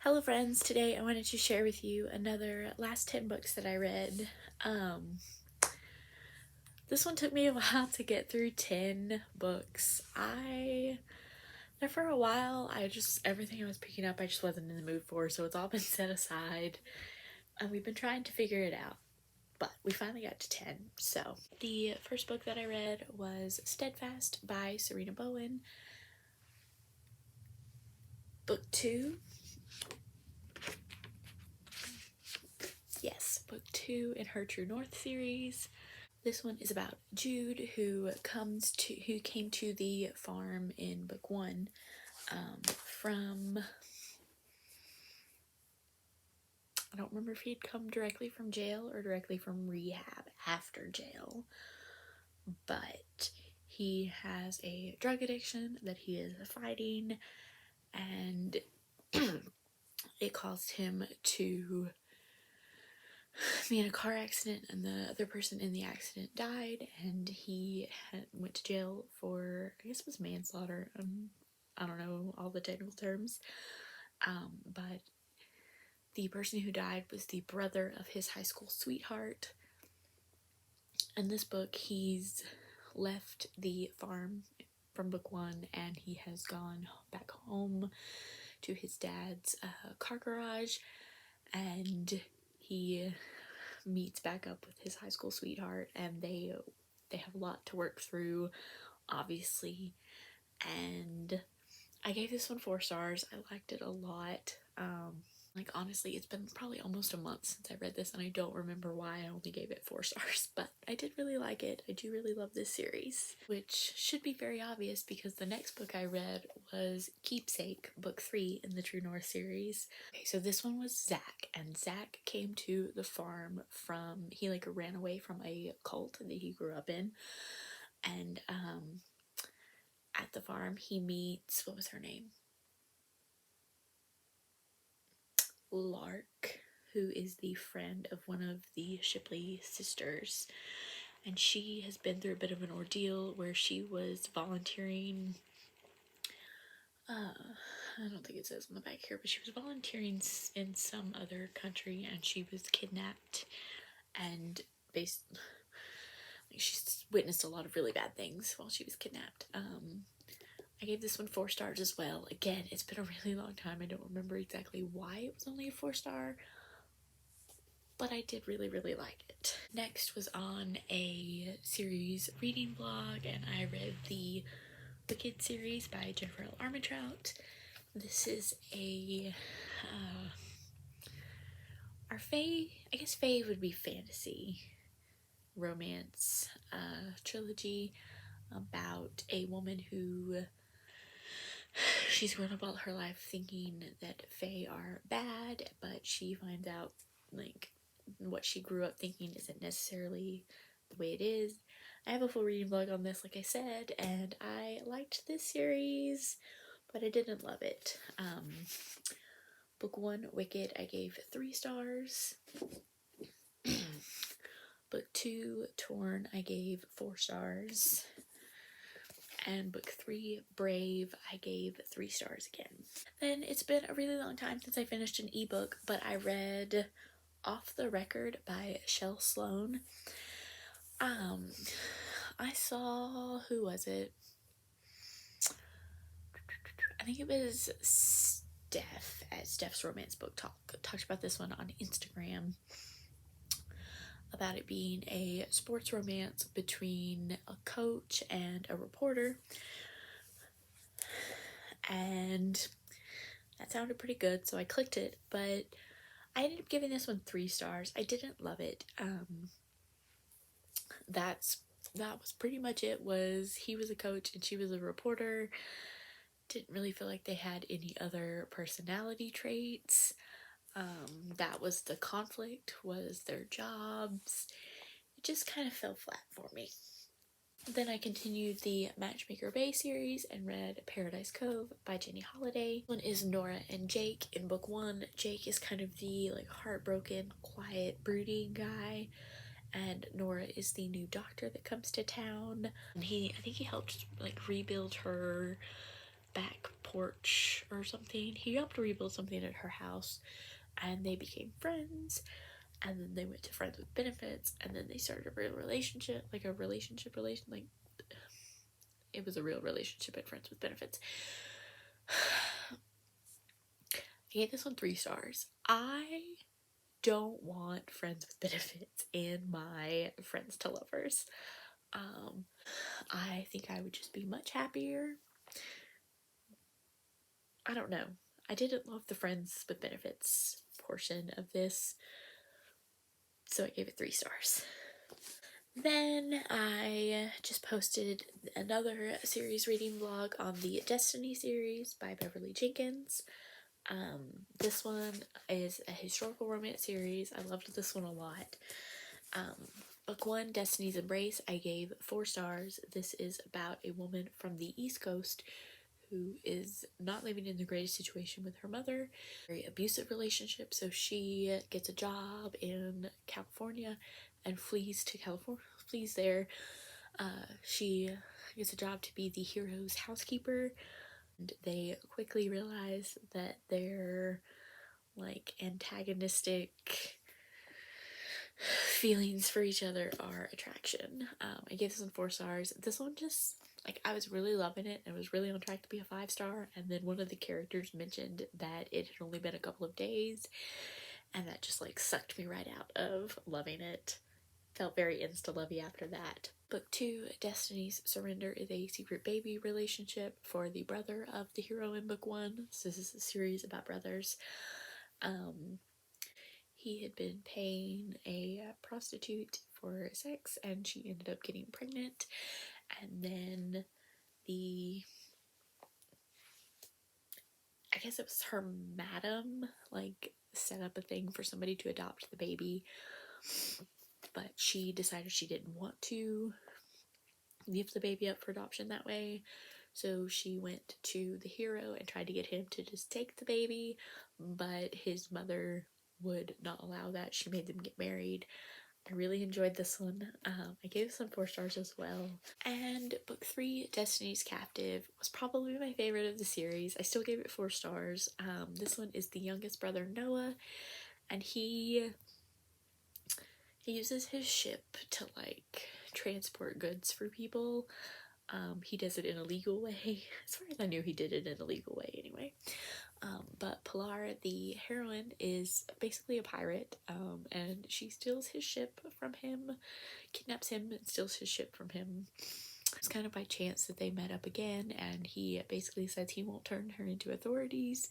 Hello friends, today I wanted to share with you another last 10 books that I read. This one took me a while to get through 10 books. There for a while, everything I was picking up I just wasn't in the mood for, so it's all been set aside. And we've been trying to figure it out, but we finally got to 10. So, the first book that I read was Steadfast by Serena Bowen. Book 2. Yes, book 2 in her True North series. This one is about Jude, who came to the farm in book 1 from, I don't remember if he'd come directly from jail or directly from rehab after jail, but he has a drug addiction that he is fighting, and it caused him to be in a car accident, and the other person in the accident died, and he went to jail for, I guess it was manslaughter. I don't know all the technical terms, but the person who died was the brother of his high school sweetheart. In this book, he's left the farm from book 1, and he has gone back home to his dad's car garage, and he meets back up with his high school sweetheart, and they have a lot to work through, obviously. And I gave this one 4 stars. I liked it a lot. Honestly, it's been probably almost a month since I read this, and I don't remember why I only gave it 4 stars, but I did really like it. I do really love this series, which should be very obvious because the next book I read was Keepsake, book 3 in the True North series. Okay, so this one was Zach, and Zach came to the farm he ran away from a cult that he grew up in, and at the farm he meets, what was her name? Lark, who is the friend of one of the Shipley sisters, and she has been through a bit of an ordeal where she was volunteering, I don't think it says on the back here, but she was volunteering in some other country, and she was kidnapped, and she's witnessed a lot of really bad things while she was kidnapped. I gave this one 4 stars as well. Again, it's been a really long time. I don't remember exactly why it was only a 4-star, but I did really, really like it. Next was on a series reading blog, and I read the Wicked series by Jennifer L. Armentrout. This is our I guess Fae would be fantasy romance trilogy about a woman who she's grown up all her life thinking that Fae are bad, but she finds out what she grew up thinking isn't necessarily the way it is. I have a full reading blog on this, like I said, and I liked this series, but I didn't love it. Book 1, Wicked, I gave 3 stars. Book 2, Torn, I gave 4 stars. And book 3, Brave, I gave 3 stars again. Then it's been a really long time since I finished an ebook, but I read Off the Record by Shel Sloan. I saw, who was it? I think it was Steph at Steph's Romance Book Talk. Talked about this one on Instagram, about it being a sports romance between a coach and a reporter, and that sounded pretty good, so I clicked it, but I ended up giving this one 3 stars. I didn't love it. That was pretty much it. He was a coach and she was a reporter. Didn't really feel like they had any other personality traits. That was the conflict, was their jobs. It just kind of fell flat for me. Then I continued the Matchmaker Bay series and read Paradise Cove by Jenny Holiday. One is Nora and Jake. In book 1, Jake is kind of the heartbroken, quiet, brooding guy, and Nora is the new doctor that comes to town. And I think he helped rebuild her back porch or something. He helped rebuild something at her house, and they became friends, and then they went to friends with benefits, and then they started a real relationship, like it was a real relationship at friends with benefits. I gave this one 3 stars. I don't want friends with benefits in my friends to lovers. I think I would just be much happier. I don't know. I didn't love the friends with benefits portion of this, so I gave it 3 stars. Then I just posted another series reading vlog on the Destiny series by Beverly Jenkins. This one is a historical romance series. I loved this one a lot. Book 1, Destiny's Embrace, I gave 4 stars. This is about a woman from the East Coast who is not living in the greatest situation with her mother. Very abusive relationship, so she gets a job in California and flees there. She gets a job to be the hero's housekeeper, and they quickly realize that their like antagonistic feelings for each other are attraction. I gave this one 4 stars. This one just, like, I was really loving it. It was really on track to be a 5-star, and then one of the characters mentioned that it had only been a couple of days, and that just like sucked me right out of loving it. Felt very insta-lovey after that. Book 2, Destiny's Surrender, is a secret baby relationship for the brother of the hero in book 1. So this is a series about brothers. He had been paying a prostitute for sex, and she ended up getting pregnant, and then I guess it was her madam, like, set up a thing for somebody to adopt the baby, but she decided she didn't want to give the baby up for adoption that way, so she went to the hero and tried to get him to just take the baby, but his mother would not allow that. She made them get married. I really enjoyed this one. I gave this one 4 stars as well. And book 3, Destiny's Captive, was probably my favorite of the series. I still gave it 4 stars. This one is the youngest brother, Noah, and he uses his ship to like transport goods for people. He does it in a legal way. As far as I knew, he did it in a legal way anyway. But Pilar, the heroine, is basically a pirate, and she steals his ship from him, kidnaps him, and steals his ship from him. It's kind of by chance that they met up again, and he basically says he won't turn her into authorities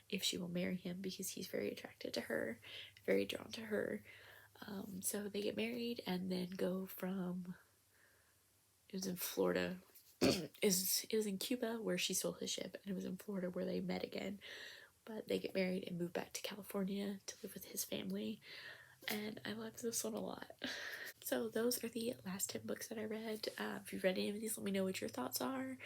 if she will marry him because he's very attracted to her, very drawn to her. So they get married and then go from, it was in Florida, it was in Cuba where she stole his ship, and it was in Florida where they met again. But they get married and move back to California to live with his family, and I loved this one a lot. So those are the last 10 books that I read. If you've read any of these, let me know what your thoughts are.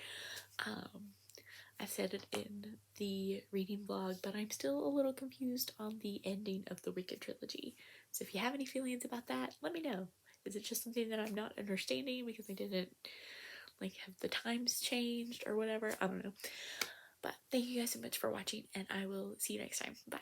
I said it in the reading vlog, but I'm still a little confused on the ending of the Wicked trilogy. So if you have any feelings about that, let me know. Is it just something that I'm not understanding because I didn't, like, have the times changed or whatever? I don't know. But thank you guys so much for watching, and I will see you next time. Bye.